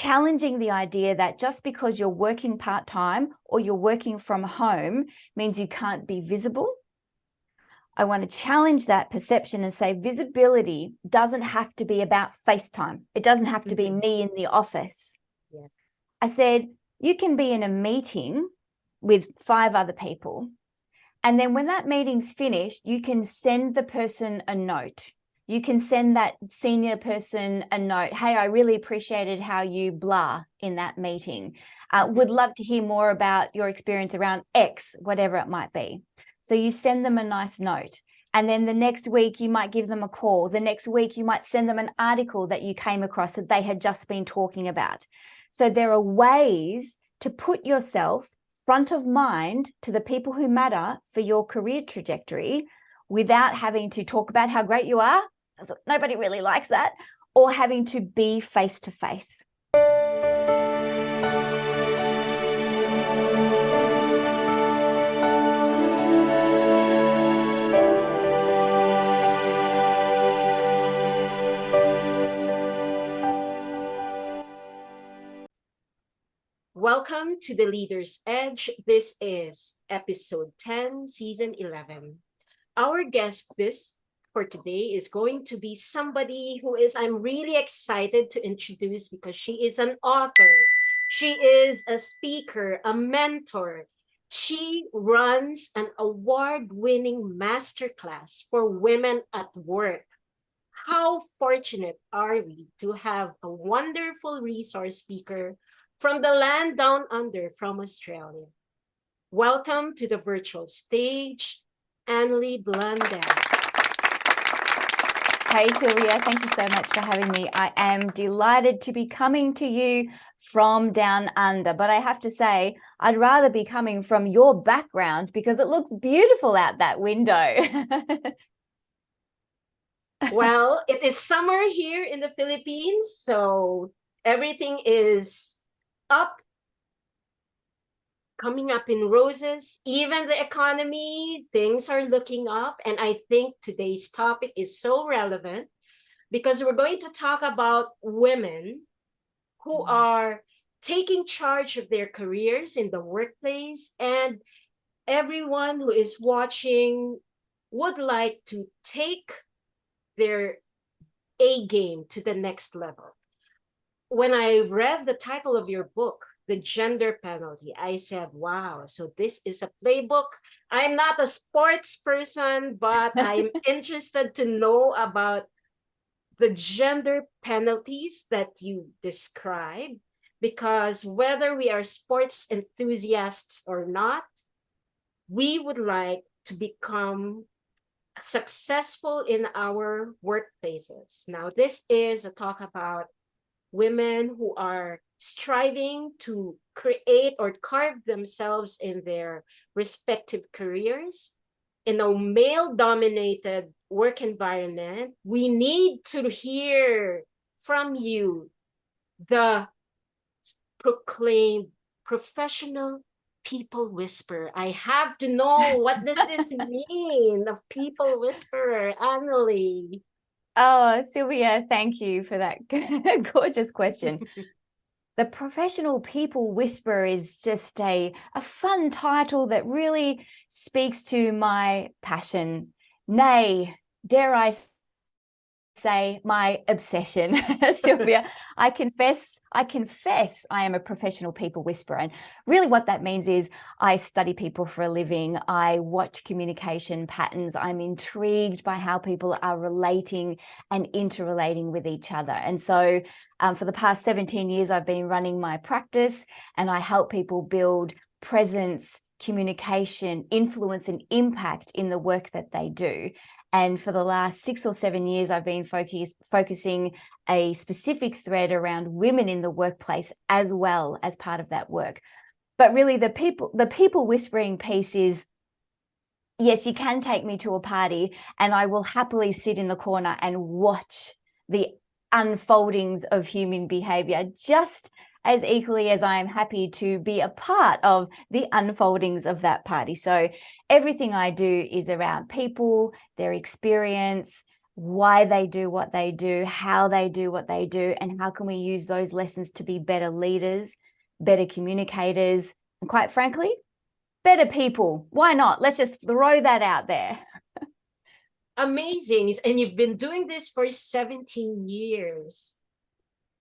challenging the idea that just because you're working part-time or you're working from home means you can't be visible. I want to challenge that perception and say visibility doesn't have to be about FaceTime. It doesn't have to be me in the office. Yeah. I said, you can be in a meeting with 5 other people. And then when that meeting's finished, you can send the person a note. You can send that senior person a note. Hey, I really appreciated how you blah in that meeting. Would love to hear more about your experience around X, whatever it might be. So you send them a nice note. And then the next week you might give them a call. The next week you might send them an article that you came across that they had just been talking about. So there are ways to put yourself front of mind to the people who matter for your career trajectory without having to talk about how great you are. Nobody really likes that. Or having to be face to face. Welcome to The Leader's Edge. This is episode 10, season 11. Our guest for today is going to be somebody who I'm really excited to introduce because she is an author. She is a speaker, a mentor. She runs an award-winning masterclass for women at work. How fortunate are we to have a wonderful resource speaker from the land down under from Australia. Welcome to the virtual stage, Anneli Blundell. Hey, Sylvia, thank you so much for having me. I am delighted to be coming to you from down under, but I have to say, I'd rather be coming from your background because it looks beautiful out that window. Well, it is summer here in the Philippines, so everything is up, coming up in roses. Even the economy, things are looking up. And I think today's topic is so relevant because we're going to talk about women who are taking charge of their careers in the workplace, and everyone who is watching would like to take their A game to the next level. When I read the title of your book, The Gender Penalty, I said, wow, so this is a playbook. I'm not a sports person, but I'm interested to know about the gender penalties that you describe, because whether we are sports enthusiasts or not, we would like to become successful in our workplaces. Now, this is a talk about women who are striving to create or carve themselves in their respective careers. In a male-dominated work environment, we need to hear from you the proclaimed professional people whisperer. I have to know, what does this mean, the people whisperer, Anneli? Oh, Sylvia, thank you for that gorgeous question. The professional people whisperer is just a fun title that really speaks to my passion, nay, dare I say my obsession. Sylvia, I confess I am a professional people whisperer. And really what that means is I study people for a living. I watch communication patterns. I'm intrigued by how people are relating and interrelating with each other. And so for the past 17 years, I've been running my practice, and I help people build presence, communication, influence, and impact in the work that they do. And for the last 6 or 7 years, I've been focusing a specific thread around women in the workplace as well as part of that work. But really the people whispering piece is, yes, you can take me to a party and I will happily sit in the corner and watch the unfoldings of human behavior, just as equally as I am happy to be a part of the unfoldings of that party. So everything I do is around people, their experience, why they do what they do, how they do what they do, and how can we use those lessons to be better leaders, better communicators, and quite frankly, better people. Why not? Let's just throw that out there. Amazing. And you've been doing this for 17 years.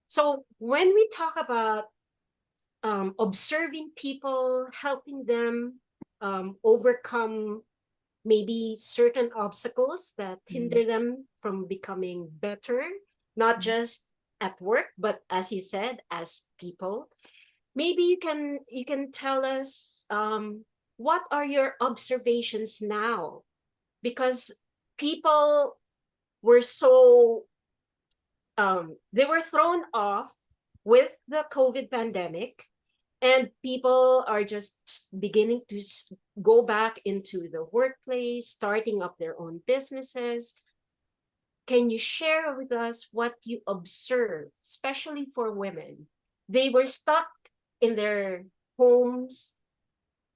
So when we talk about observing people, helping them overcome maybe certain obstacles that hinder them from becoming better, not just at work, but as you said, as people. Maybe you can tell us what are your observations now? Because people were so they were thrown off with the COVID pandemic, and people are just beginning to go back into the workplace, starting up their own businesses. Can you share with us what you observed, especially for women? They were stuck in their homes,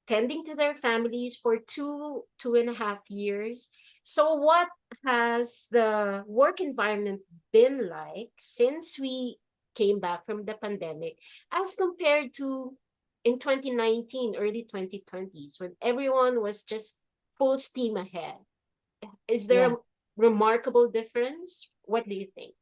tending to their families for 2.5 years. So what has the work environment been like since we came back from the pandemic as compared to in 2019, early 2020s, when everyone was just full steam ahead? Is there a remarkable difference? What do you think?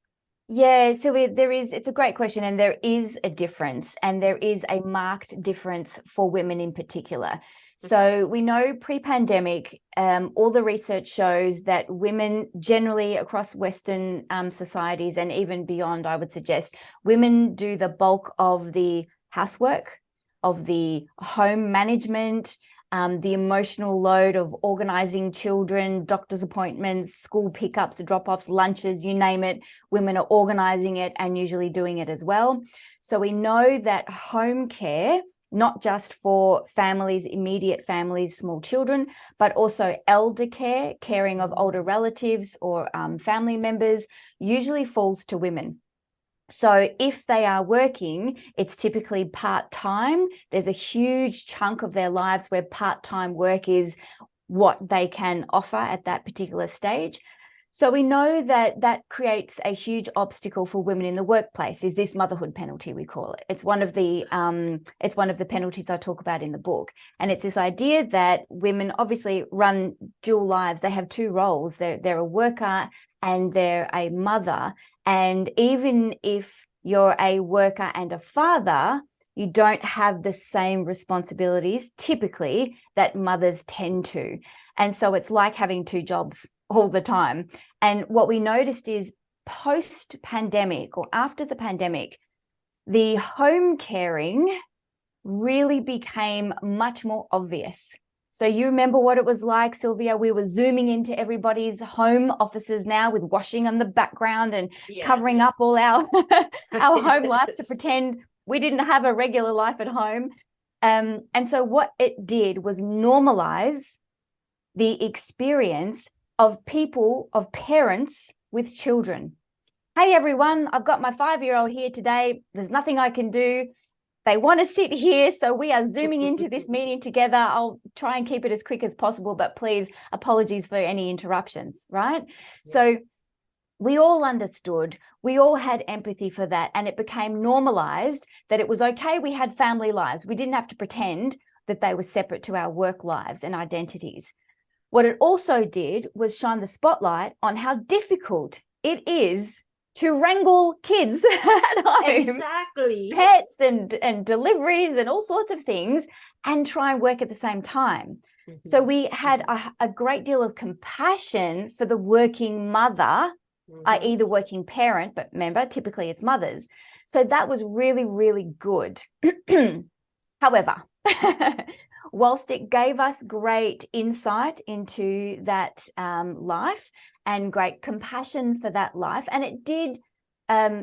Yeah, so it's a great question, and there is a difference, and there is a marked difference for women in particular. So we know pre-pandemic, all the research shows that women generally across Western societies and even beyond, I would suggest, women do the bulk of the housework, of the home management, the emotional load of organizing children, doctor's appointments, school pickups, drop-offs, lunches, you name it. Women are organizing it and usually doing it as well. So we know that home care, not just for families, immediate families, small children, but also elder care, caring of older relatives or family members, usually falls to women. So if they are working, it's typically part-time. There's a huge chunk of their lives where part-time work is what they can offer at that particular stage. So we know that that creates a huge obstacle for women in the workplace, is this motherhood penalty, we call it. It's one of the penalties I talk about in the book. And it's this idea that women obviously run dual lives. They have two roles. They're a worker and they're a mother. And even if you're a worker and a father, you don't have the same responsibilities typically that mothers tend to. And so it's like having two jobs all the time. And what we noticed is post-pandemic or after the pandemic, the home caring really became much more obvious. So you remember what it was like, Sylvia? We were zooming into everybody's home offices now with washing on the background and covering up all our our home life to pretend we didn't have a regular life at home. And so what it did was normalize the experience of people, of parents with children. Hey, everyone, I've got my 5-year-old here today. There's nothing I can do. They want to sit here, so we are zooming into this meeting together. I'll try and keep it as quick as possible, but please, apologies for any interruptions, right? Yeah. So we all understood, we all had empathy for that, and it became normalized that it was okay we had family lives. We didn't have to pretend that they were separate to our work lives and identities. What it also did was shine the spotlight on how difficult it is to wrangle kids at home. Exactly. Pets and deliveries and all sorts of things, and try and work at the same time. So we had a great deal of compassion for the working mother, i.e. the working parent, but remember, typically it's mothers. So that was really, really good. However, whilst it gave us great insight into that life and great compassion for that life, and it did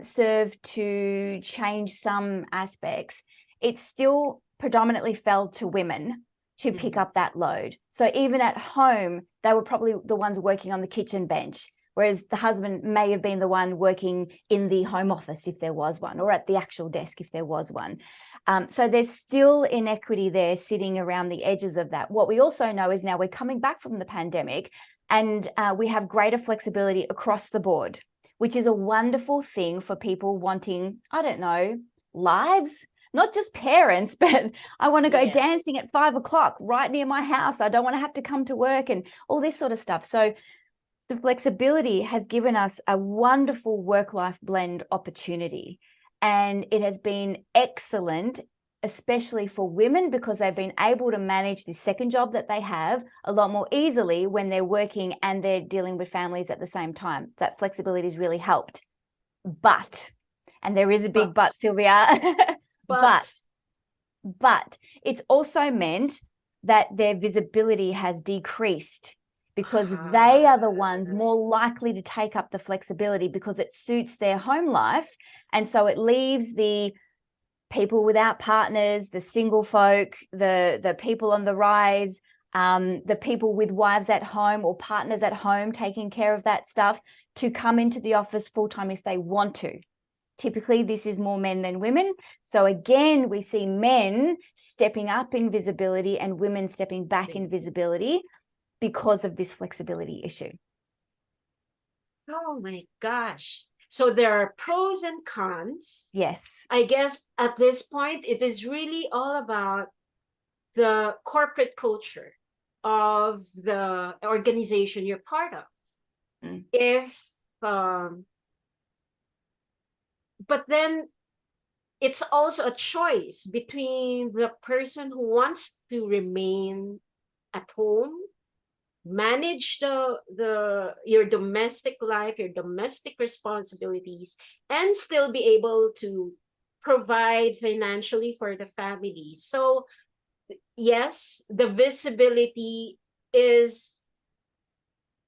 serve to change some aspects, it still predominantly fell to women to pick up that load. So even at home, they were probably the ones working on the kitchen bench, whereas the husband may have been the one working in the home office if there was one, or at the actual desk if there was one. So there's still inequity there sitting around the edges of that. What we also know is now we're coming back from the pandemic, And we have greater flexibility across the board, which is a wonderful thing for people wanting, I don't know, lives, not just parents, but I want to go dancing at 5 o'clock right near my house. I don't want to have to come to work and all this sort of stuff. So the flexibility has given us a wonderful work-life blend opportunity. And it has been excellent, especially for women, because they've been able to manage the second job that they have a lot more easily when they're working and they're dealing with families at the same time. That flexibility has really helped. But, and there is a big but, Sylvia, but it's also meant that their visibility has decreased, because they are the ones more likely to take up the flexibility because it suits their home life. And so it leaves the people without partners, the single folk, the people on the rise, the people with wives at home or partners at home taking care of that stuff, to come into the office full-time if they want to. Typically, this is more men than women. So again, we see men stepping up in visibility and women stepping back in visibility because of this flexibility issue. Oh my gosh. So there are pros and cons. Yes. I guess at this point, it is really all about the corporate culture of the organization you're part of. If, but then it's also a choice between the person who wants to remain at home, manage your domestic life, your domestic responsibilities, and still be able to provide financially for the family. So yes, the visibility is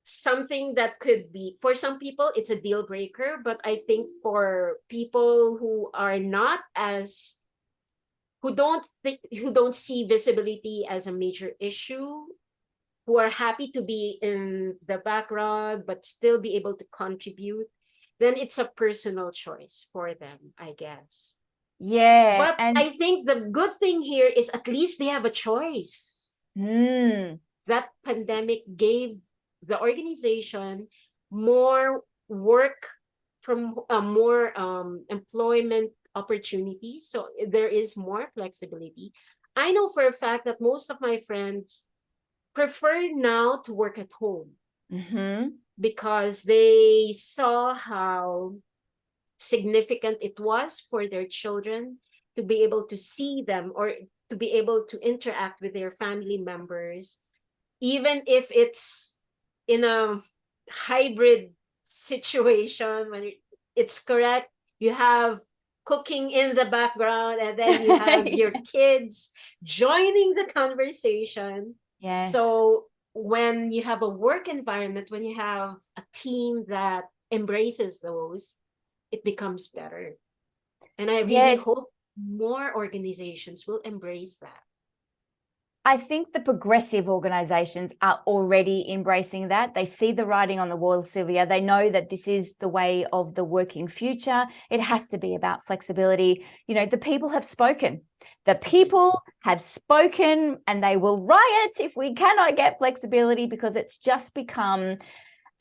something that could be, for some people it's a deal breaker, but I think for people who are not as, who don't see visibility as a major issue, who are happy to be in the background but still be able to contribute, then it's a personal choice for them, I guess. Yeah. But I think the good thing here is at least they have a choice. That pandemic gave the organization more work from more employment opportunities. So there is more flexibility. I know for a fact that most of my friends prefer now to work at home because they saw how significant it was for their children to be able to see them or to be able to interact with their family members, even if it's in a hybrid situation. When it's correct, you have cooking in the background and then you have your kids joining the conversation. Yes. So when you have a work environment, when you have a team that embraces those, it becomes better. And I really hope more organizations will embrace that. I think the progressive organizations are already embracing that. They see the writing on the wall, Sylvia. They know that this is the way of the working future. It has to be about flexibility. You know, the people have spoken. The people have spoken, and they will riot if we cannot get flexibility, because it's just become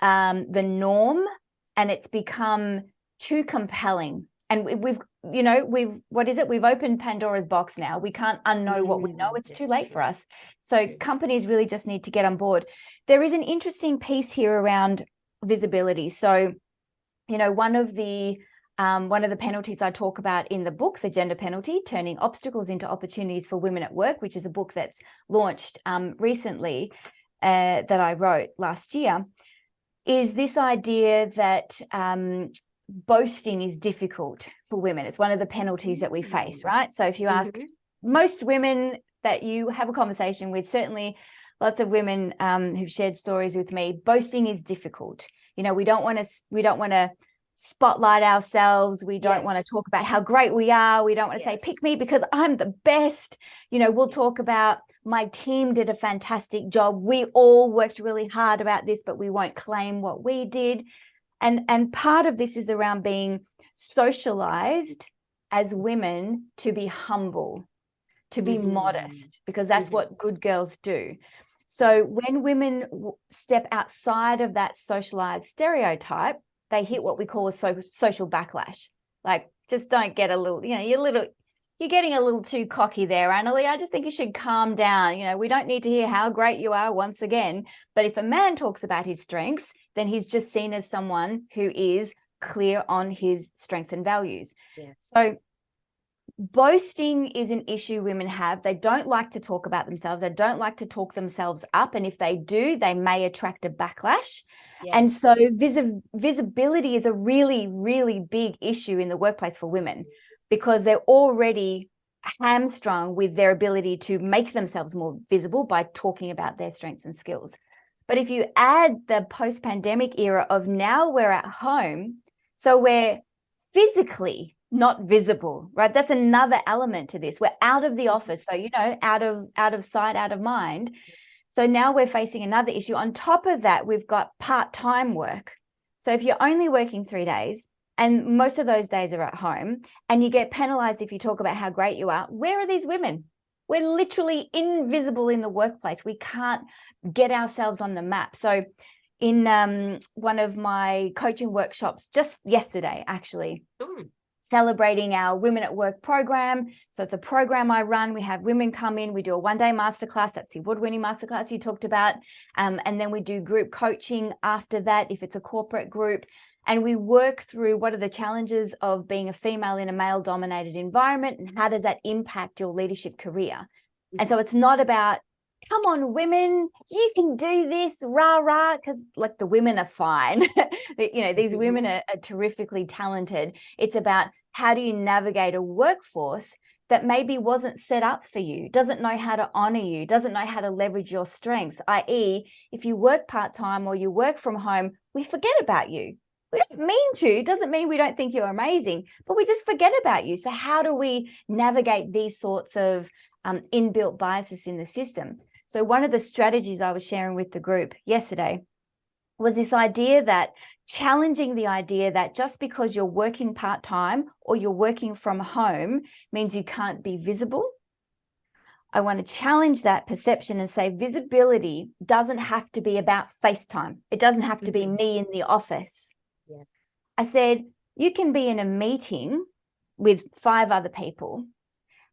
the norm, and it's become too compelling. And we've opened Pandora's box now. We can't unknow what we know. It's too late for us. So companies really just need to get on board. There is an interesting piece here around visibility. So, you know, one of the penalties I talk about in the book, the gender penalty, turning obstacles into opportunities for women at work, which is a book that's launched recently that I wrote last year, is this idea that boasting is difficult for women. It's one of the penalties that we face, right? So if you ask most women that you have a conversation with, certainly lots of women who've shared stories with me, boasting is difficult. You know, we don't want to spotlight ourselves. We don't want to talk about how great we are. We don't want to say, pick me because I'm the best. You know, we'll talk about, my team did a fantastic job. We all worked really hard about this, but we won't claim what we did. And part of this is around being socialized as women to be humble, to be modest, because that's what good girls do. So when women step outside of that socialized stereotype, they hit what we call a social backlash. Like, just don't get a little, you're getting a little too cocky there, Anneli. I just think you should calm down. We don't need to hear how great you are once again. But if a man talks about his strengths, then he's just seen as someone who is clear on his strengths and values. Yeah. So boasting is an issue women have. They don't like to talk about themselves. They don't like to talk themselves up. And if they do, they may attract a backlash. Yes. And so visibility is a really, really big issue in the workplace for women, because they're already hamstrung with their ability to make themselves more visible by talking about their strengths and skills. But if you add the post-pandemic era of now we're at home, so we're physically not visible, right? That's another element to this. We're out of the office, so out of sight, out of mind. So now we're facing another issue. On top of that, we've got part-time work. So if you're only working 3 days, and most of those days are at home, and you get penalized if you talk about how great you are, where are these women? We're literally invisible in the workplace. We can't get ourselves on the map. So in one of my coaching workshops just yesterday, actually, celebrating our Women at Work program. So it's a program I run. We have women come in, we do a one-day masterclass. That's the award-winning masterclass you talked about. And then we do group coaching after that, if it's a corporate group. And we work through what are the challenges of being a female in a male-dominated environment, and how does that impact your leadership career? And so it's not about, come on, women, you can do this, rah, rah, because like the women are fine. These women are terrifically talented. It's about, how do you navigate a workforce that maybe wasn't set up for you, doesn't know how to honor you, doesn't know how to leverage your strengths, i.e., if you work part-time or you work from home, we forget about you. We don't mean to, doesn't mean we don't think you're amazing, but we just forget about you. So how do we navigate these sorts of inbuilt biases in the system? So one of the strategies I was sharing with the group yesterday was this idea that, challenging the idea that just because you're working part-time or you're working from home means you can't be visible. I want to challenge that perception and say visibility doesn't have to be about FaceTime. It doesn't have to be me in the office. Yeah. I said, you can be in a meeting with 5 other people,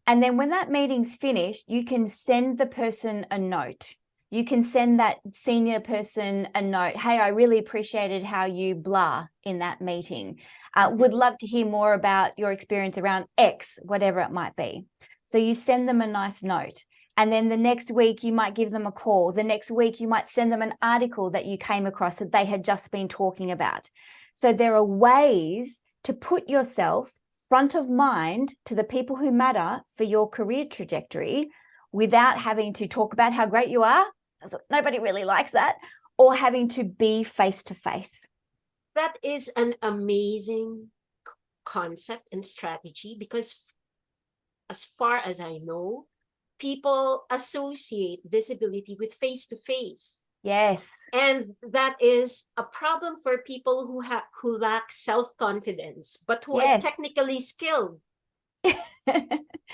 and then when that meeting's finished, you can send the person a note. You can send that senior person a note. Hey, I really appreciated how you blah in that meeting. Would love to hear more about your experience around X, whatever it might be. So you send them a nice note. And then the next week, you might give them a call. The next week, you might send them an article that you came across that they had just been talking about. So there are ways to put yourself front of mind to the people who matter for your career trajectory without having to talk about how great you are. Nobody really likes that. Or having to be face to face. That is an amazing concept and strategy, because as far as I know, people associate visibility with face to face. Yes. And that is a problem for people who lack self-confidence, but who are technically skilled.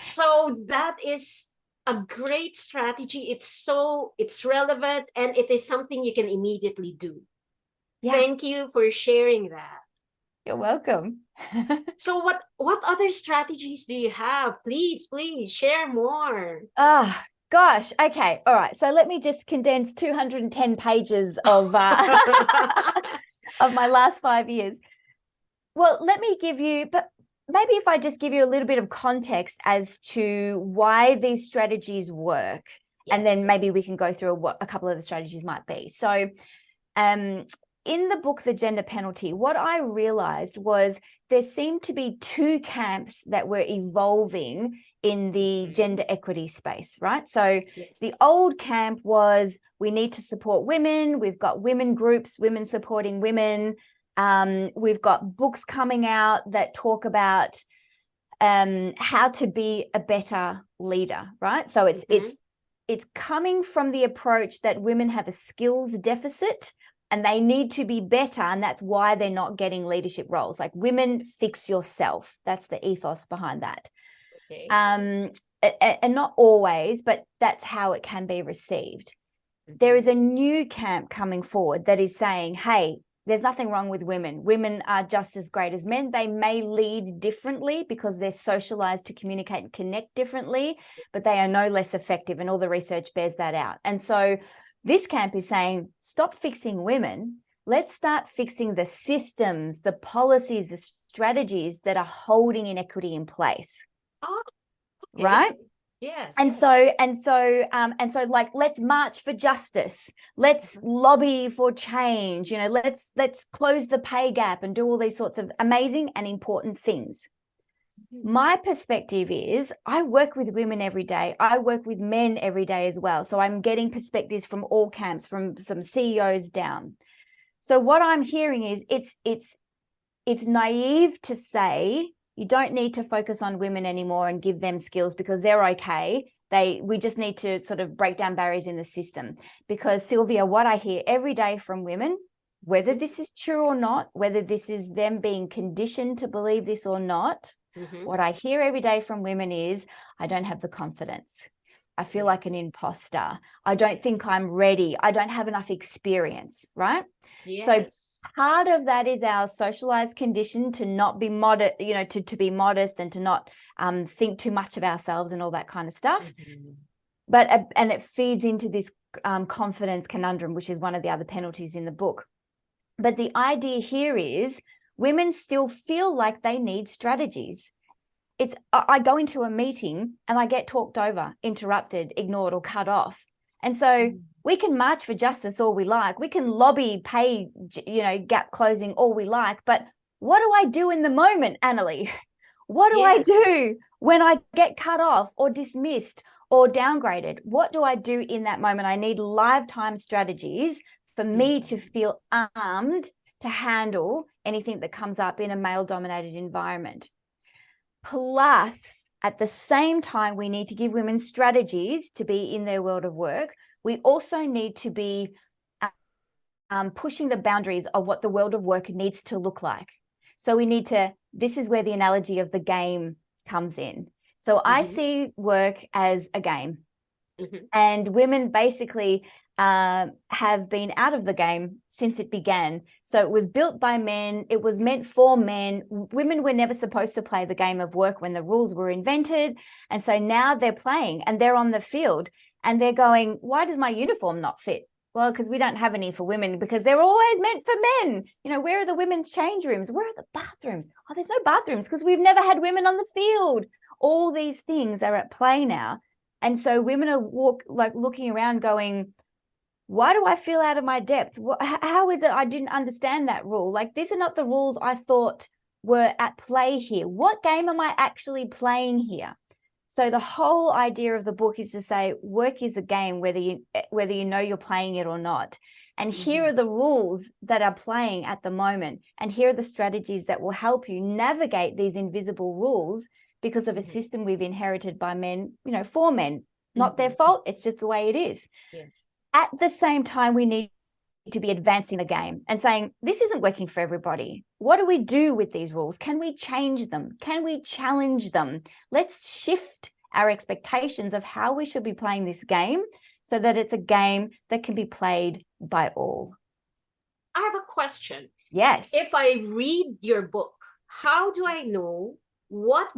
So that is a great strategy. It's relevant, and it is something you can immediately do. Yeah. Thank you for sharing that. You're welcome. So what other strategies do you have? Please share more. Gosh. Okay. All right. So let me just condense 210 pages of of my last 5 years. Well, let me give you, but maybe if I just give you a little bit of context as to why these strategies work, and then maybe we can go through what a couple of the strategies might be. So in the book, The Gender Penalty, what I realized was there seemed to be 2 camps that were evolving in the gender equity space, right? So the old camp was, we need to support women. We've got women groups, women supporting women. We've got books coming out that talk about how to be a better leader, right? So it's coming from the approach that women have a skills deficit and they need to be better, and that's why they're not getting leadership roles. Like, women, fix yourself. That's the ethos behind that. Okay. And not always, but that's how it can be received. there is a new camp coming forward that is saying, hey, there's nothing wrong with women. Women are just as great as men. They may lead differently because they're socialized to communicate and connect differently, but they are no less effective. And all the research bears that out. And so this camp is saying, stop fixing women. Let's start fixing the systems, the policies, the strategies that are holding inequity in place. Oh, okay. Right? Yes. And so like, let's march for justice. Let's lobby for change. You know, let's close the pay gap and do all these sorts of amazing and important things. My perspective is I work with women every day. I work with men every day as well. So I'm getting perspectives from all camps, from some CEOs down. So what I'm hearing is it's naive to say you don't need to focus on women anymore and give them skills because they're okay. We just need to sort of break down barriers in the system. Because Sylvia, what I hear every day from women, whether this is true or not, whether this is them being conditioned to believe this or not, what I hear every day from women is, I don't have the confidence. I feel like an imposter. I don't think I'm ready. I don't have enough experience, right? Yes. So part of that is our socialized condition to not be modest, you know, to be modest and to not think too much of ourselves and all that kind of stuff. But and it feeds into this confidence conundrum, which is one of the other penalties in the book. But the idea here is women still feel like they need strategies. I go into a meeting and I get talked over, interrupted, ignored, or cut off. And so we can march for justice all we like. We can lobby pay, you know, gap closing all we like. But what do I do in the moment, Anneli? What do I do when I get cut off or dismissed or downgraded? What do I do in that moment? I need live time strategies for me to feel armed to handle anything that comes up in a male-dominated environment. Plus, at the same time, we need to give women strategies to be in their world of work. We also need to be pushing the boundaries of what the world of work needs to look like. So we need to, this is where the analogy of the game comes in. So I see work as a game. And women basically have been out of the game since it began. So it was built by men. It was meant for men. Women were never supposed to play the game of work when the rules were invented. And so now they're playing and they're on the field and they're going, why does my uniform not fit? Well, because we don't have any for women because they're always meant for men. You know, where are the women's change rooms? Where are the bathrooms? Oh, there's no bathrooms because we've never had women on the field. All these things are at play now. And so women are looking around going, why do I feel out of my depth? How is it I didn't understand that rule? Like, these are not the rules I thought were at play here. What game am I actually playing here? So the whole idea of the book is to say work is a game, whether you know you're playing it or not. And here are the rules that are playing at the moment. And here are the strategies that will help you navigate these invisible rules because of a system we've inherited by men, you know, for men. Not their fault. It's just the way it is. At the same time, we need to be advancing the game and saying, this isn't working for everybody. What do we do with these rules? Can we change them? Can we challenge them? Let's shift our expectations of how we should be playing this game so that it's a game that can be played by all. I have a question. Yes. If I read your book, how do I know what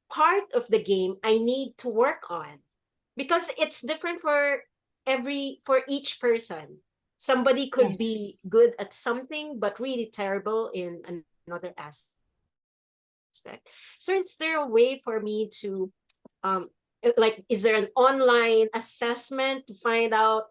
part of the game I need to work on? Because it's different for each person. Somebody could be good at something, but really terrible in another aspect. So is there a way for me to, is there an online assessment to find out,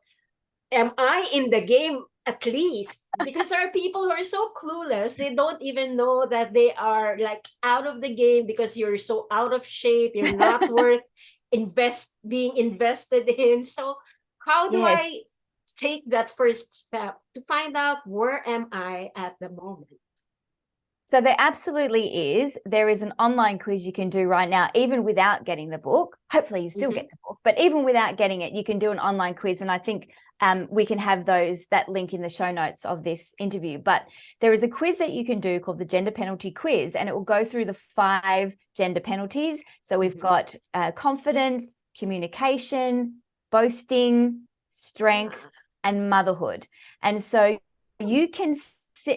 am I in the game at least? Because there are people who are so clueless, they don't even know that they are like out of the game because you're so out of shape, you're not worth being invested in. So how do I take that first step to find out where am I at the moment? So there absolutely is. There is an online quiz you can do right now, even without getting the book. Hopefully you still get the book, but even without getting it, you can do an online quiz. And I think we can have that link in the show notes of this interview. But there is a quiz that you can do called the Gender Penalty Quiz, and it will go through the 5 gender penalties. So we've got confidence, communication, boasting, strength, and motherhood. And so you can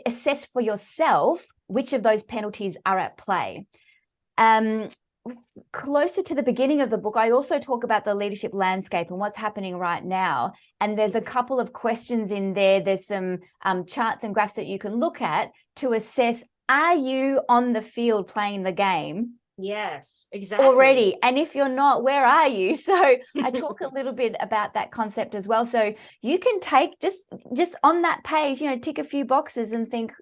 assess for yourself which of those penalties are at play. Closer to the beginning of the book, I also talk about the leadership landscape and what's happening right now. And there's a couple of questions in there. There's some charts and graphs that you can look at to assess, are you on the field playing the game? Yes, exactly. Already. And if you're not, where are you? So I talk a little bit about that concept as well. So you can take just on that page, tick a few boxes and think,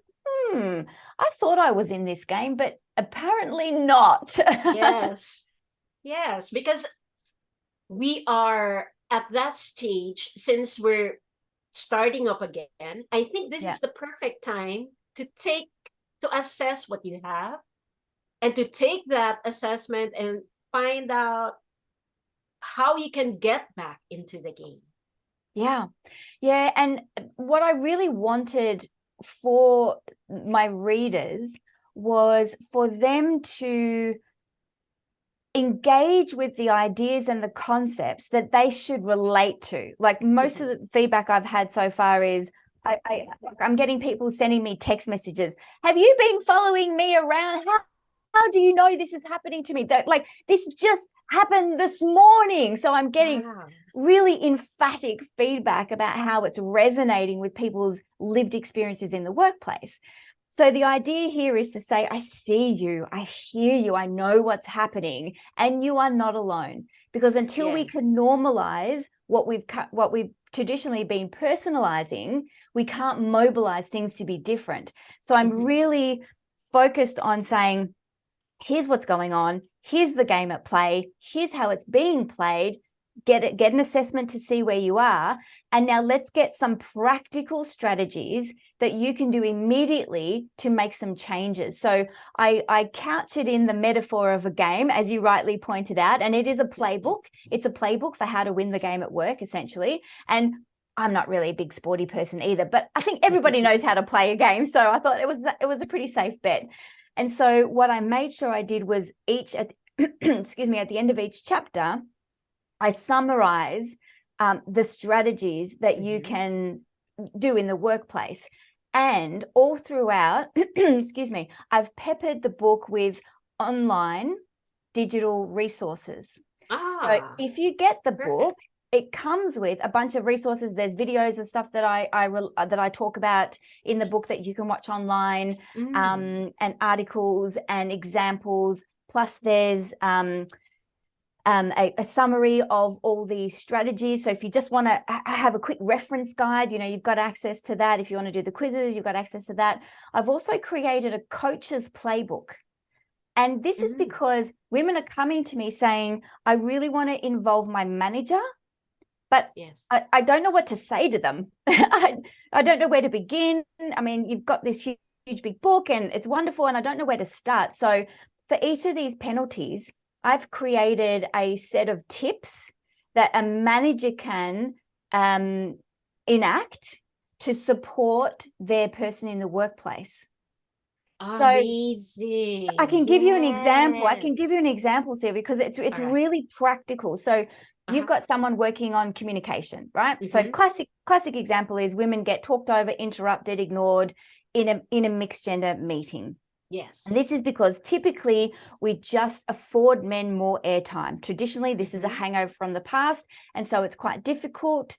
I thought I was in this game, but apparently not. Yes, because we are at that stage, since we're starting up again. I think this is the perfect time to assess what you have, and to take that assessment and find out how you can get back into the game. Yeah. And what I really wanted for my readers was for them to engage with the ideas and the concepts that they should relate to. Like most of the feedback I've had so far is I'm getting people sending me text messages. Have you been following me around? How do you know this is happening to me? That, like, this just happened this morning. So I'm getting really emphatic feedback about how it's resonating with people's lived experiences in the workplace. So the idea here is to say, I see you, I hear you, I know what's happening, and you are not alone. Because until we can normalize what we've traditionally been personalizing, we can't mobilize things to be different. So I'm really focused on saying, here's what's going on, here's the game at play, here's how it's being played, get an assessment to see where you are, and now let's get some practical strategies that you can do immediately to make some changes. So I couch it in the metaphor of a game, as you rightly pointed out, and it is a playbook. It's a playbook for how to win the game at work, essentially. And I'm not really a big sporty person either, but I think everybody knows how to play a game. So I thought it was a pretty safe bet. And so what I made sure I did was at the end of each chapter, I summarize the strategies that you can do in the workplace. And all throughout, I've peppered the book with online digital resources. So if you get the book, it comes with a bunch of resources. There's videos and stuff that I talk about in the book that you can watch online, and articles and examples. Plus there's a summary of all the strategies. So if you just want to have a quick reference guide, you've got access to that. If you want to do the quizzes, you've got access to that. I've also created a coach's playbook. And this is because women are coming to me saying, I really want to involve my manager, but I don't know what to say to them. I don't know where to begin. I mean, you've got this huge big book and it's wonderful, and I don't know where to start. So for each of these penalties, I've created a set of tips that a manager can enact to support their person in the workplace. Amazing. So I can give you an example. I can give you an example, Sylvia, because it's really practical. So you've got someone working on communication, right? So classic example is women get talked over, interrupted, ignored in a mixed gender meeting. Yes. And this is because typically we just afford men more airtime. Traditionally, this is a hangover from the past. And so it's quite difficult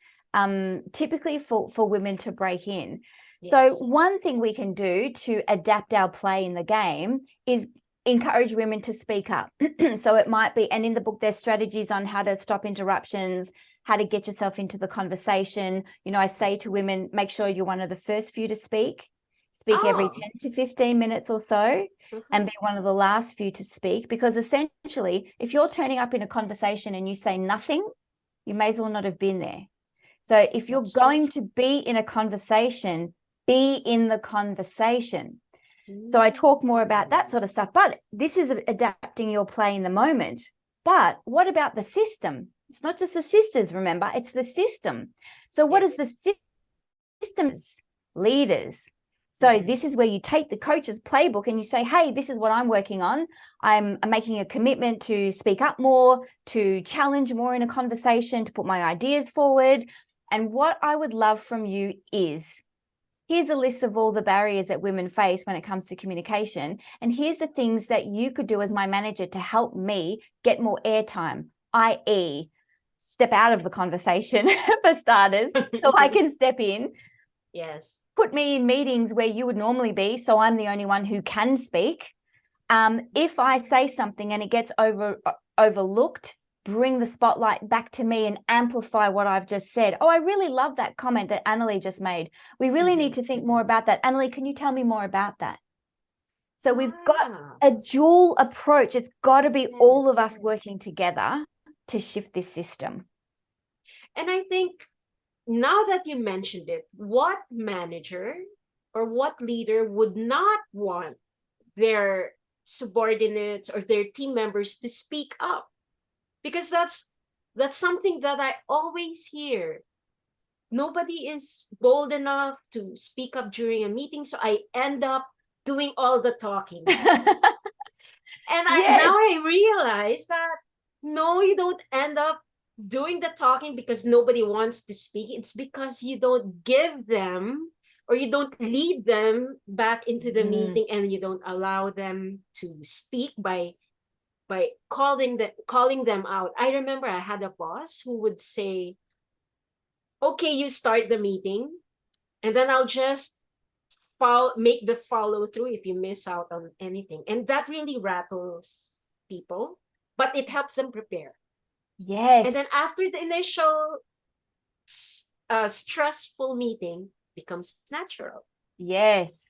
typically for women to break in. Yes. So one thing we can do to adapt our play in the game is encourage women to speak up. So it might be, and in the book, there's strategies on how to stop interruptions, how to get yourself into the conversation. I say to women, make sure you're one of the first few to speak every 10 to 15 minutes or so, and be one of the last few to speak, because essentially if you're turning up in a conversation and you say nothing, you may as well not have been there. So if you're going to be in a conversation, be in the conversation. So I talk more about that sort of stuff, but this is adapting your play in the moment. But what about the system? It's not just the sisters, remember, it's the system. So what is the systems? Leaders. So this is where you take the coach's playbook and you say, hey, this is what I'm working on. I'm making a commitment to speak up more, to challenge more in a conversation, to put my ideas forward. And what I would love from you is, here's a list of all the barriers that women face when it comes to communication. And here's the things that you could do as my manager to help me get more airtime, i.e., step out of the conversation for starters, so I can step in. Yes. Put me in meetings where you would normally be, so I'm the only one who can speak. If I say something and it gets overlooked, bring the spotlight back to me and amplify what I've just said. Oh, I really love that comment that Anneli just made. We really need to think more about that. Anneli, can you tell me more about that? So we've got a dual approach. It's got to be all of us working together to shift this system. And I think now that you mentioned it, what manager or what leader would not want their subordinates or their team members to speak up? Because that's something that I always hear. Nobody is bold enough to speak up during a meeting, so I end up doing all the talking. And now I realize that no, you don't end up doing the talking because nobody wants to speak. It's because you don't give them, or you don't lead them back into the meeting, and you don't allow them to speak by calling them out. I remember I had a boss who would say, okay, you start the meeting, and then I'll just make the follow through if you miss out on anything. And that really rattles people, but it helps them prepare. Yes. And then after the initial stressful meeting, becomes natural. Yes.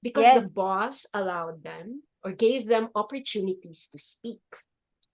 Because the boss allowed them or gave them opportunities to speak.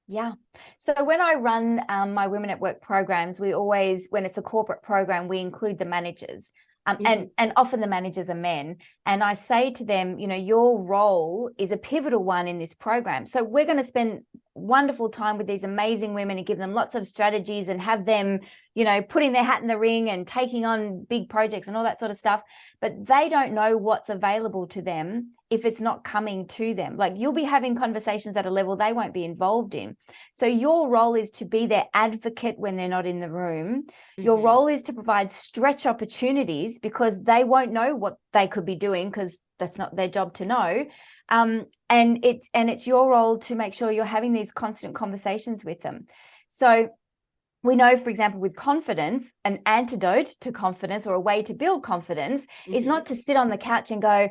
Yeah. So when I run my Women at Work programs, we always, when it's a corporate program, we include the managers. And often the managers are men. And I say to them, you know, your role is a pivotal one in this program. So we're going to spend wonderful time with these amazing women and give them lots of strategies and have them, you know, putting their hat in the ring and taking on big projects and all that sort of stuff. But they don't know what's available to them if it's not coming to them. Like, you'll be having conversations at a level they won't be involved in. So your role is to be their advocate when they're not in the room. Your role is to provide stretch opportunities because they won't know what they could be doing because that's not their job to know. And it's your role to make sure you're having these constant conversations with them. So we know, for example, with confidence, an antidote to confidence, or a way to build confidence, is not to sit on the couch and go,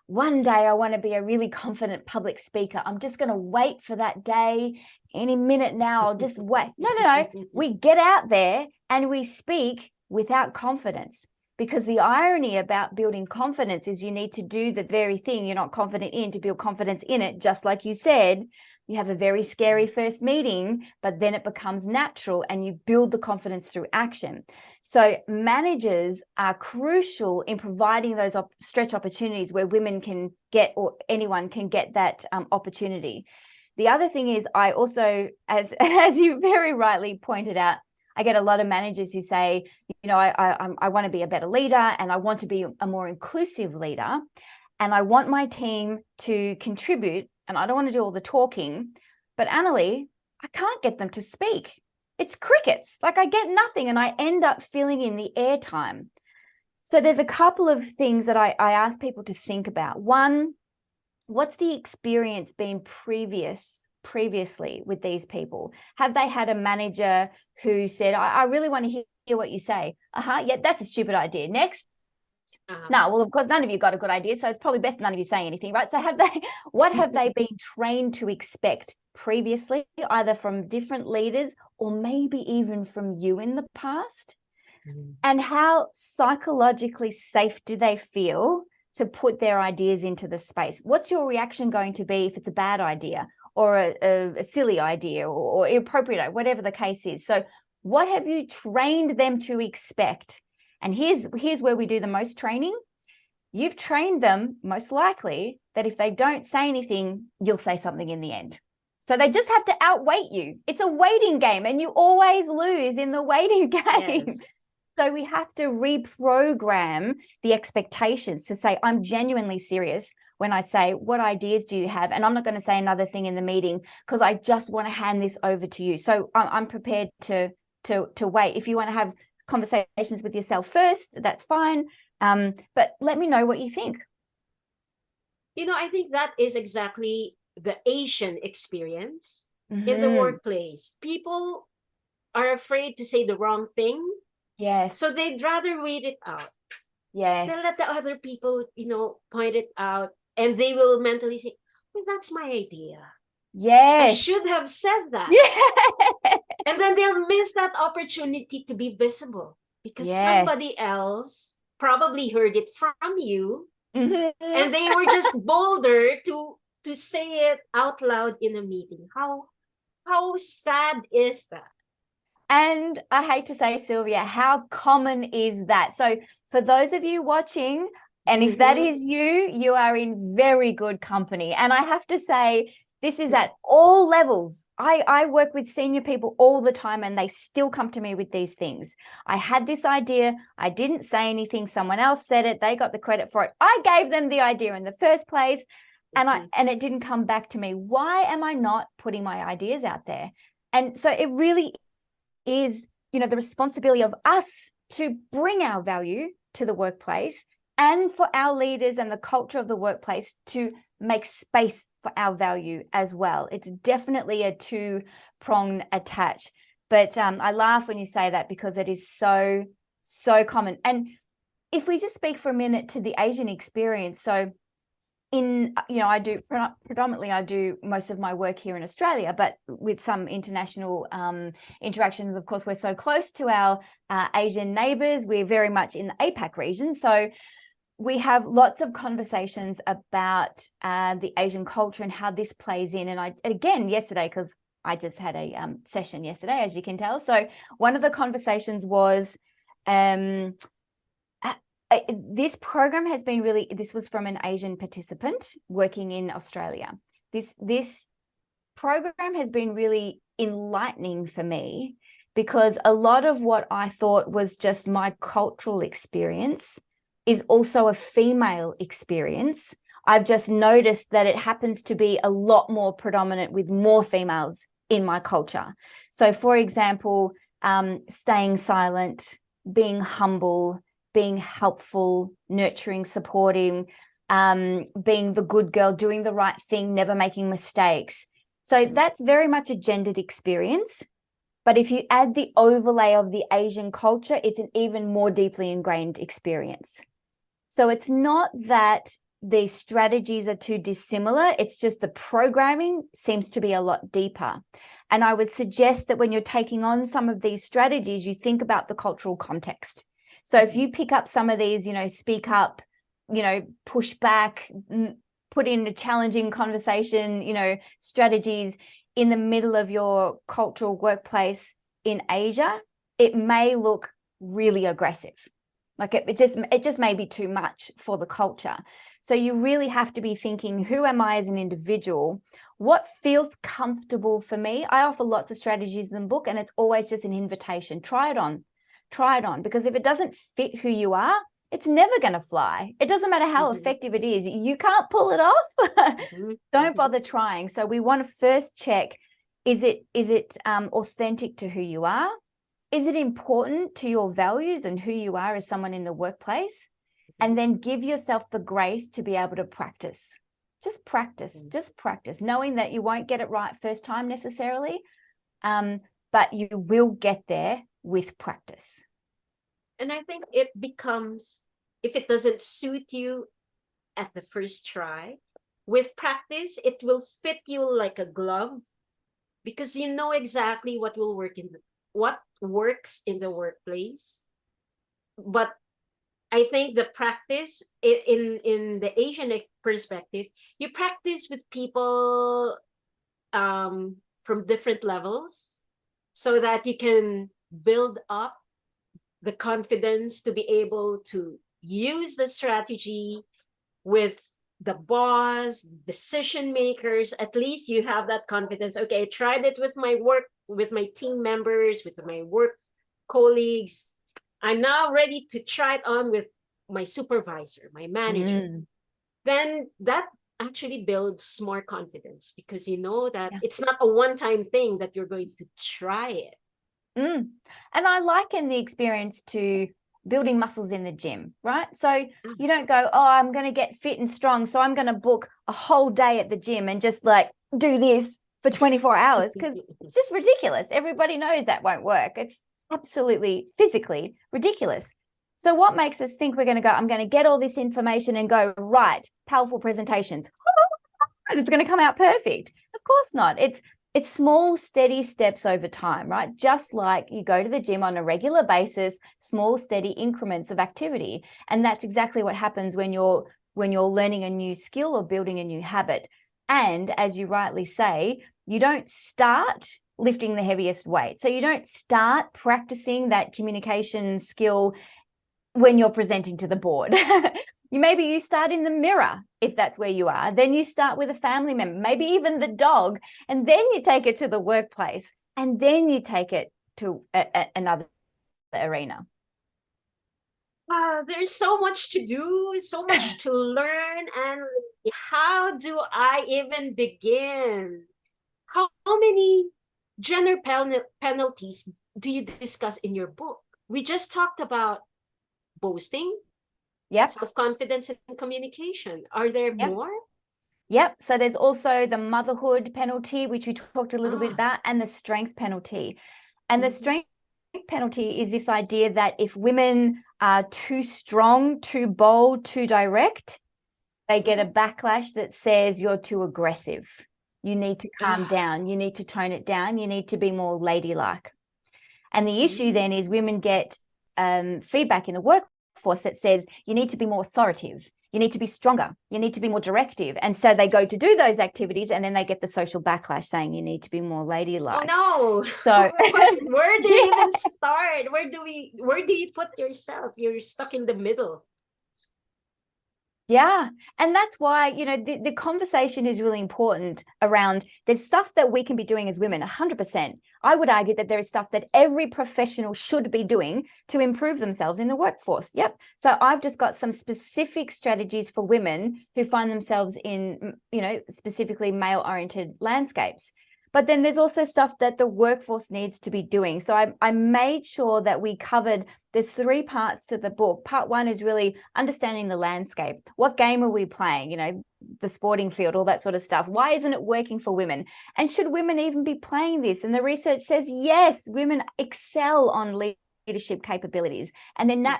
one day I want to be a really confident public speaker. I'm just going to wait for that day. Any minute now, I'll just wait. No. We get out there and we speak without confidence. Because the irony about building confidence is you need to do the very thing you're not confident in to build confidence in it. Just like you said, you have a very scary first meeting, but then it becomes natural and you build the confidence through action. So managers are crucial in providing those stretch opportunities where women can get, or anyone can get, that opportunity. The other thing is, I also, as you very rightly pointed out, I get a lot of managers who say, you know, I want to be a better leader and I want to be a more inclusive leader and I want my team to contribute and I don't want to do all the talking. But Anneli, I can't get them to speak. It's crickets. Like, I get nothing and I end up filling in the airtime. So there's a couple of things that I ask people to think about. One, what's the experience been previously with these people? Have they had a manager who said, I really want to hear what you say? Yeah, that's a stupid idea. Next. No, well, of course, none of you got a good idea, so it's probably best none of you say anything, right? So what have they been trained to expect previously, either from different leaders or maybe even from you in the past? And how psychologically safe do they feel to put their ideas into the space? What's your reaction going to be if it's a bad idea or a silly idea or inappropriate, whatever the case is? So what have you trained them to expect? And here's where we do the most training. You've trained them, most likely, that if they don't say anything, you'll say something in the end. So they just have to outweight you. It's a waiting game and you always lose in the waiting game. Yes. So we have to reprogram the expectations to say, I'm genuinely serious when I say, what ideas do you have? And I'm not going to say another thing in the meeting because I just want to hand this over to you. So I'm prepared to wait. If you want to have conversations with yourself first, that's fine. But let me know what you think. I think that is exactly the Asian experience in the workplace. People are afraid to say the wrong thing. Yes. So they'd rather wait it out. Yes. They'll let the other people, point it out, and they will mentally say, well, that's my idea. Yes. I should have said that. Yeah. And then they'll miss that opportunity to be visible because somebody else probably heard it from you, and they were just bolder to say it out loud in a meeting. How sad is that? And I hate to say, Sylvia, how common is that? So for those of you watching, and if that is you, you are in very good company. And I have to say, this is at all levels. I work with senior people all the time, and they still come to me with these things. I had this idea. I didn't say anything. Someone else said it. They got the credit for it. I gave them the idea in the first place, and it didn't come back to me. Why am I not putting my ideas out there? And so it really is, the responsibility of us to bring our value to the workplace, and for our leaders and the culture of the workplace to make space for our value as well. It's definitely a two-pronged attach. But I laugh when you say that because it is so, so common. And if we just speak for a minute to the Asian experience, so I do predominantly most of my work here in Australia, but with some international interactions. Of course, we're so close to our Asian neighbors. We're very much in the APAC region. So we have lots of conversations about the Asian culture and how this plays in. And again, yesterday, because I just had a session yesterday, as you can tell. So one of the conversations was, this program has been this was from an Asian participant working in Australia. This program has been really enlightening for me, because a lot of what I thought was just my cultural experience is also a female experience. I've just noticed that it happens to be a lot more predominant with more females in my culture. So for example, staying silent, being humble, being helpful, nurturing, supporting, being the good girl, doing the right thing, never making mistakes. So that's very much a gendered experience. But if you add the overlay of the Asian culture, it's an even more deeply ingrained experience. So it's not that the strategies are too dissimilar. It's just the programming seems to be a lot deeper. And I would suggest that when you're taking on some of these strategies, you think about the cultural context. So if you pick up some of these, speak up, push back, put in a challenging conversation, strategies in the middle of your cultural workplace in Asia, it may look really aggressive. Like it just may be too much for the culture. So you really have to be thinking, who am I as an individual? What feels comfortable for me? I offer lots of strategies in the book, and it's always just an invitation. Try it on, because if it doesn't fit who you are, it's never going to fly. It doesn't matter how effective it is. You can't pull it off. Don't bother trying. So we want to first check, is it authentic to who you are? Is it important to your values and who you are as someone in the workplace? And then give yourself the grace to be able to practice. Just practice, knowing that you won't get it right first time necessarily, but you will get there with practice. And I think it becomes, if it doesn't suit you at the first try, with practice, it will fit you like a glove, because you know exactly what will work what works in the workplace. But I think the practice in the Asian perspective, you practice with people from different levels, so that you can build up the confidence to be able to use the strategy with the boss, decision makers. At least you have that confidence. Okay, I tried it with my work, with my team members, with my work colleagues. I'm now ready to try it on with my supervisor, my manager. Then that actually builds more confidence, because you know that Yeah. it's not a one-time thing, that you're going to try it. And I liken the experience to building muscles in the gym, right? So you don't go, oh, I'm going to get fit and strong, so I'm going to book a whole day at the gym and just like do this for 24 hours, because it's just ridiculous. Everybody knows that won't work. It's absolutely physically ridiculous. So what makes us think we're going to go, I'm going to get all this information and go, right, powerful presentations, and it's going to come out perfect? Of course not. It's small, steady steps over time, right? Just like you go to the gym on a regular basis, small, steady increments of activity. And that's exactly what happens when you're learning a new skill or building a new habit. And as you rightly say, you don't start lifting the heaviest weight. So you don't start practicing that communication skill when you're presenting to the board. Maybe you start in the mirror, if that's where you are. Then you start with a family member, maybe even the dog, and then you take it to the workplace, and then you take it to another arena. There's so much to do, so much to learn, and how do I even begin? How many gender penalties do you discuss in your book? We just talked about boasting, Yep. self-confidence, and communication. Are there Yep. more? Yep. So there's also the motherhood penalty, which we talked a little bit about, and the strength penalty. And the strength penalty is this idea that if women are too strong, too bold, too direct, they get a backlash that says you're too aggressive. You need to calm down. You need to tone it down. You need to be more ladylike. And the issue then is women get feedback in the workforce that says you need to be more authoritative. You need to be stronger. You need to be more directive. And so they go to do those activities, and then they get the social backlash saying you need to be more ladylike. Oh no. So where do you even start? Where do you put yourself? You're stuck in the middle. Yeah. And that's why, the conversation is really important around there's stuff that we can be doing as women, 100%. I would argue that there is stuff that every professional should be doing to improve themselves in the workforce. Yep. So I've just got some specific strategies for women who find themselves in, specifically male-oriented landscapes. But then there's also stuff that the workforce needs to be doing. So I made sure that we covered, there's 3 parts to the book. Part 1 is really understanding the landscape. What game are we playing? The sporting field, all that sort of stuff. Why isn't it working for women? And should women even be playing this? And the research says, yes, women excel on leadership capabilities. And they're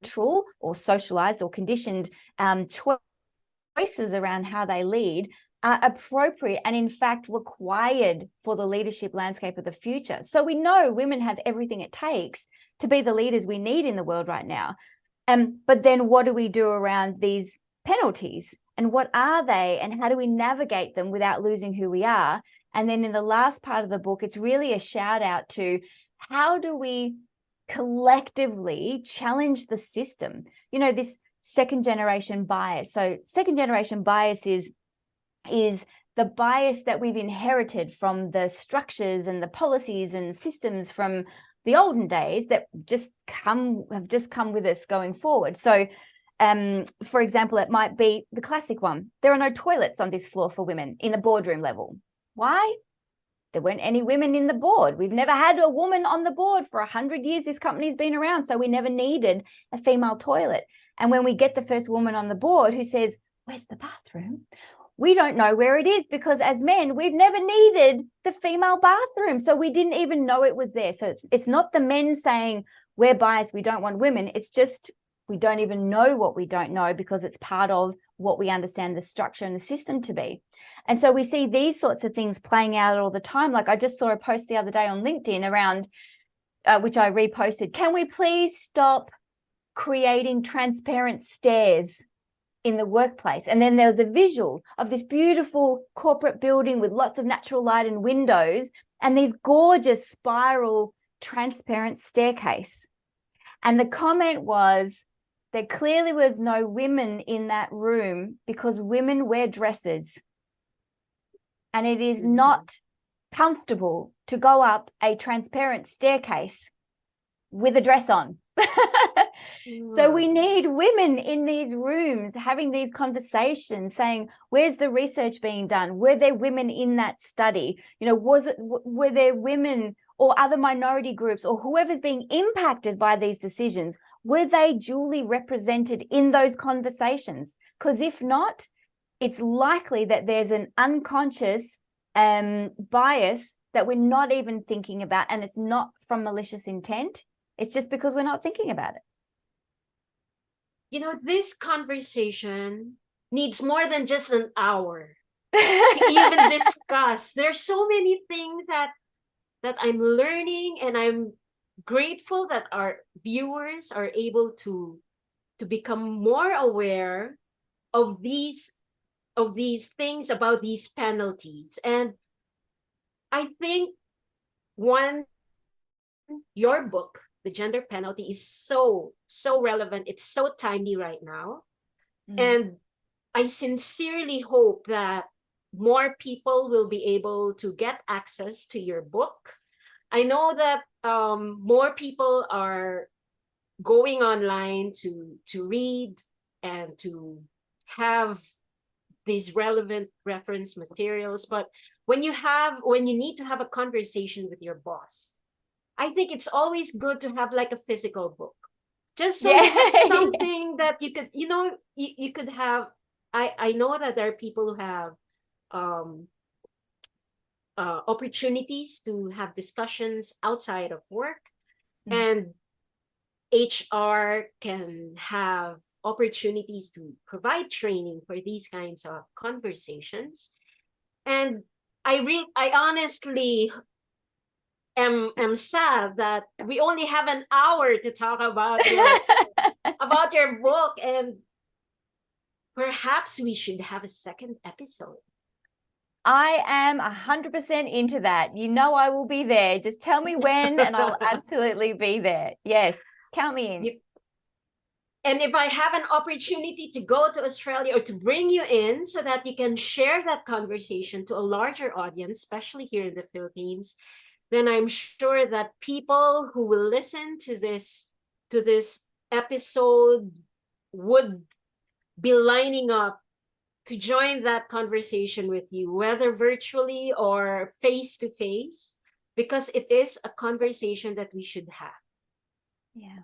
natural or socialized or conditioned choices around how they lead are appropriate and in fact required for the leadership landscape of the future. So we know women have everything it takes to be the leaders we need in the world right now. But then what do we do around these penalties, and what are they, and how do we navigate them without losing who we are? And then in the last part of the book, it's really a shout out to how do we collectively challenge the system, this second generation bias. So second generation bias is the bias that we've inherited from the structures and the policies and systems from the olden days that have just come with us going forward. So, for example, it might be the classic one. There are no toilets on this floor for women in the boardroom level. Why? There weren't any women in the board. We've never had a woman on the board for 100 years. This company's been around, so we never needed a female toilet. And when we get the first woman on the board who says, "Where's the bathroom?" we don't know where it is, because as men, we've never needed the female bathroom. So we didn't even know it was there. So it's not the men saying we're biased, we don't want women. It's just we don't even know what we don't know, because it's part of what we understand the structure and the system to be. And so we see these sorts of things playing out all the time. Like I just saw a post the other day on LinkedIn around, which I reposted. Can we please stop creating transparent stairs in the workplace? And then there was a visual of this beautiful corporate building with lots of natural light and windows and these gorgeous spiral transparent staircase. And the comment was, there clearly was no women in that room because women wear dresses. And it is not comfortable to go up a transparent staircase with a dress on. So we need women in these rooms having these conversations, saying, where's the research being done? Were there women in that study? You know, were there women or other minority groups or whoever's being impacted by these decisions? Were they duly represented in those conversations? Because if not, it's likely that there's an unconscious bias that we're not even thinking about, and it's not from malicious intent. It's just because we're not thinking about it. You know, this conversation needs more than just an hour to even discuss. There's so many things that I'm learning, and I'm grateful that our viewers are able to become more aware of these things about these penalties. And I think your book, The Gender Penalty, is so relevant. It's so timely right now. And I sincerely hope that more people will be able to get access to your book. I know that more people are going online to read and to have these relevant reference materials. But when you need to have a conversation with your boss, I think it's always good to have like a physical book, just so you have something that you could, you could have. I know that there are people who have opportunities to have discussions outside of work, and HR can have opportunities to provide training for these kinds of conversations. And I honestly am sad that we only have an hour to talk about your book, and perhaps we should have a second episode. I am 100% into that. You know, I will be there. Just tell me when and I'll absolutely be there. Yes, count me in. And if I have an opportunity to go to Australia or to bring you in so that you can share that conversation to a larger audience, especially here in the Philippines, then I'm sure that people who will listen to this episode would be lining up to join that conversation with you, whether virtually or face to face, because it is a conversation that we should have. Yeah.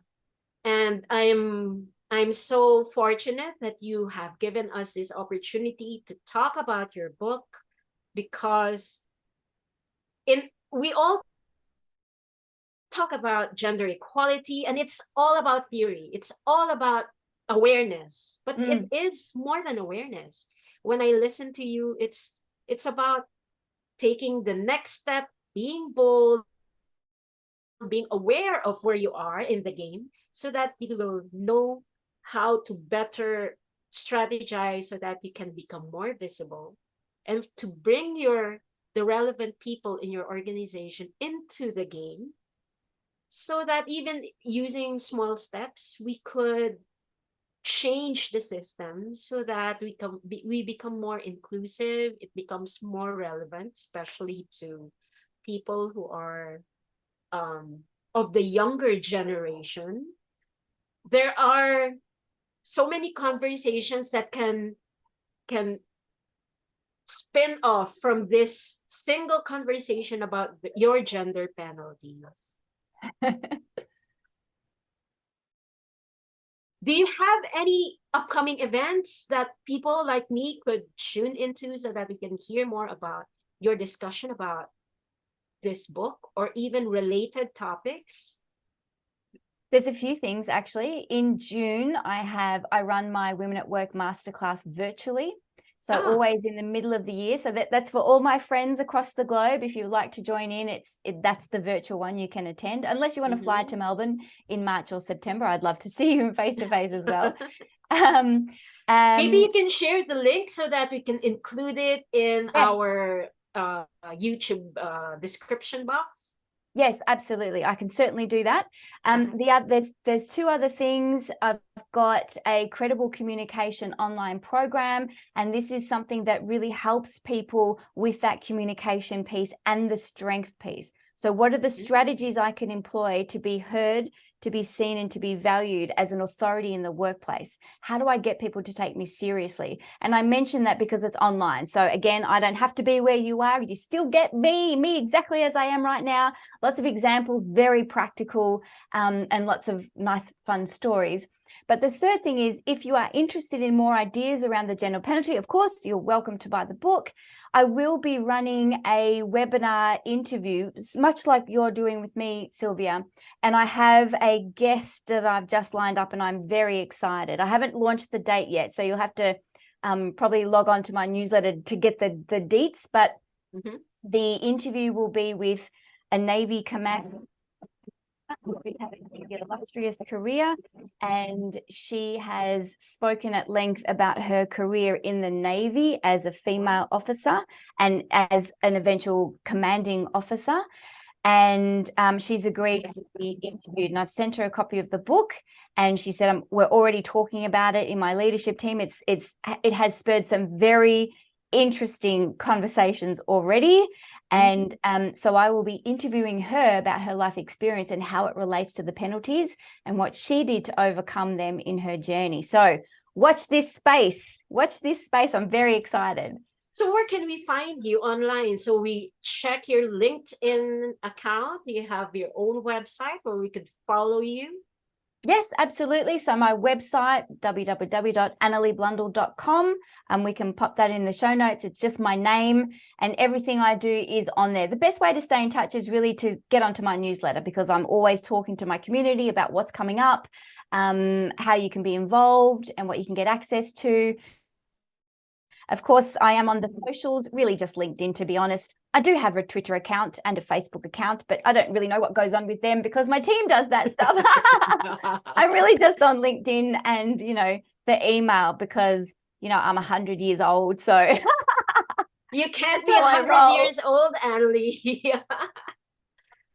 And I'm so fortunate that you have given us this opportunity to talk about your book, because we all talk about gender equality, and it's all about theory. It's all about awareness, but it is more than awareness. When I listen to you, it's about taking the next step, being bold, being aware of where you are in the game, so that you will know how to better strategize so that you can become more visible, and to bring the relevant people in your organization into the game, so that even using small steps, we could change the system so that we become more inclusive. It becomes more relevant, especially to people who are of the younger generation. There are so many conversations that can spin off from this single conversation about your gender penalties. Do you have any upcoming events that people like me could tune into so that we can hear more about your discussion about this book or even related topics? There's a few things actually. In June, I run my Women at Work Masterclass virtually. So always in the middle of the year. So that's for all my friends across the globe. If you would like to join in, that's the virtual one you can attend. Unless you want to fly to Melbourne in March or September, I'd love to see you face to face as well. Maybe you can share the link so that we can include it in our YouTube description box. Yes, absolutely. I can certainly do that. There's two other things. I've got a credible communication online program, and this is something that really helps people with that communication piece and the strength piece. So what are the strategies I can employ to be heard, to be seen, and to be valued as an authority in the workplace? How do I get people to take me seriously? And I mention that because it's online. So again, I don't have to be where you are. You still get me exactly as I am right now. Lots of examples, very practical, and lots of nice, fun stories. But the third thing is, if you are interested in more ideas around the general penalty, of course, you're welcome to buy the book. I will be running a webinar interview, much like you're doing with me, Sylvia. And I have a guest that I've just lined up, and I'm very excited. I haven't launched the date yet, so you'll have to probably log on to my newsletter to get the deets. But the interview will be with a Navy commander who's had an illustrious career, and she has spoken at length about her career in the Navy as a female officer and as an eventual commanding officer. And she's agreed to be interviewed, and I've sent her a copy of the book, and she said, we're already talking about it in my leadership team. It has spurred some very interesting conversations already. And so I will be interviewing her about her life experience and how it relates to the penalties and what she did to overcome them in her journey. So watch this space. Watch this space. I'm very excited. So where can we find you online? So we check your LinkedIn account. Do you have your own website where we could follow you? Yes, absolutely. So my website, www.anneliblundell.com, and we can pop that in the show notes. It's just my name, and everything I do is on there. The best way to stay in touch is really to get onto my newsletter, because I'm always talking to my community about what's coming up, how you can be involved and what you can get access to. Of course, I am on the socials, really just LinkedIn, to be honest. I do have a Twitter account and a Facebook account, but I don't really know what goes on with them because my team does that stuff. I'm really just on LinkedIn and, the email, because, I'm 100 years old. So you can't be 100 years old, Anneli.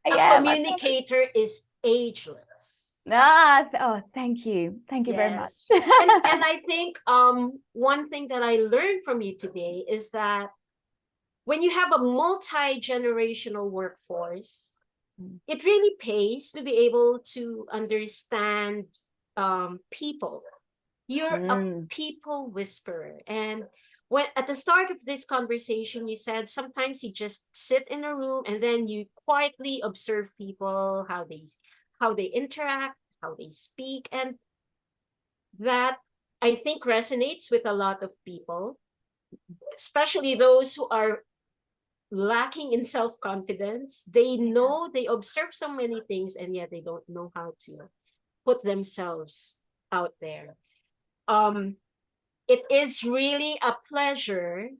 A communicator is ageless. Thank you. Thank you very much. and I think one thing that I learned from you today is that when you have a multi-generational workforce, it really pays to be able to understand people. You're a people whisperer. And when at the start of this conversation, you said sometimes you just sit in a room and then you quietly observe people, how they interact, how they speak. And that, I think, resonates with a lot of people, especially those who are lacking in self-confidence. They observe so many things, and yet they don't know how to put themselves out there. It is really a pleasure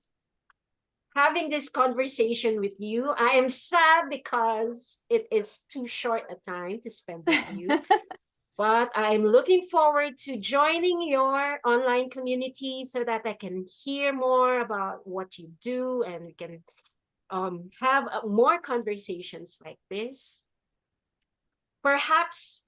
having this conversation with you. I am sad because it is too short a time to spend with you. But I'm looking forward to joining your online community so that I can hear more about what you do, and we can have more conversations like this. Perhaps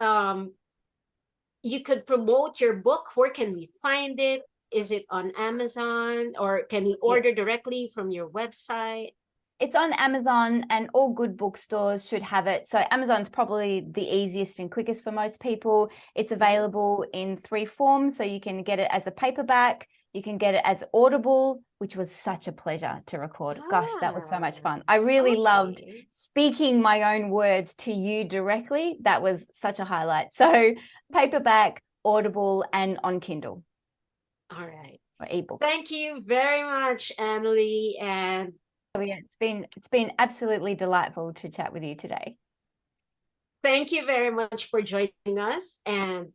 you could promote your book. Where can we find it? Is it on Amazon, or can we order directly from your website? It's on Amazon, and all good bookstores should have it. So Amazon's probably the easiest and quickest for most people. It's available in 3 forms. So you can get it as a paperback, you can get it as Audible, which was such a pleasure to record. Gosh, that was so much fun. I really loved speaking my own words to you directly. That was such a highlight. So paperback, Audible, and on Kindle. All right. Or ebook. Thank you very much, Anneli. And it's been absolutely delightful to chat with you today. Thank you very much for joining us. And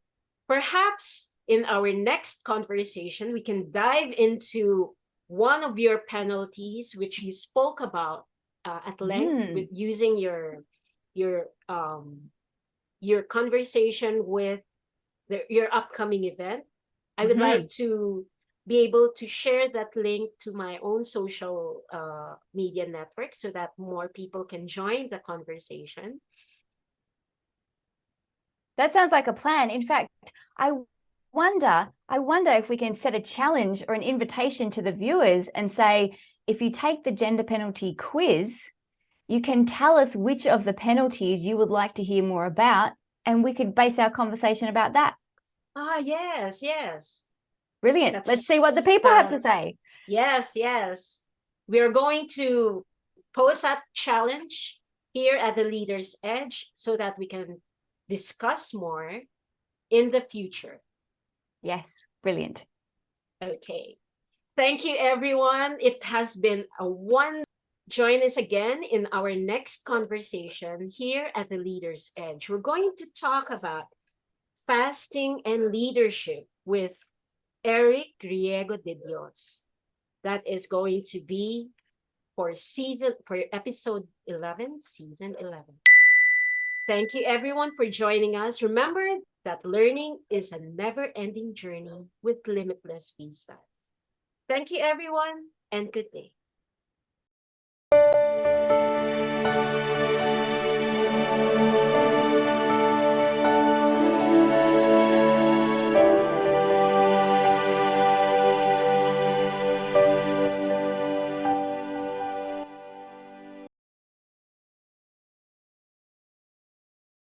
perhaps in our next conversation, we can dive into one of your penalties, which you spoke about at length with using your conversation with your upcoming event. I would like to be able to share that link to my own social media network so that more people can join the conversation. That sounds like a plan. In fact, I wonder if we can set a challenge or an invitation to the viewers and say, if you take the gender penalty quiz, you can tell us which of the penalties you would like to hear more about, and we could base our conversation about that. Ah, yes, yes. Brilliant. Let's see what the people have to say. Yes, yes. We're going to pose that challenge here at the Leader's Edge so that we can discuss more in the future. Yes, brilliant. Okay. Thank you, everyone. It has been a one. Join us again in our next conversation here at the Leader's Edge. We're going to talk about fasting and leadership with Eric Griego de Dios. That is going to be for episode 11, season 11. Thank you, everyone, for joining us. Remember that learning is a never-ending journey with limitless vistas. Thank you, everyone, and good day.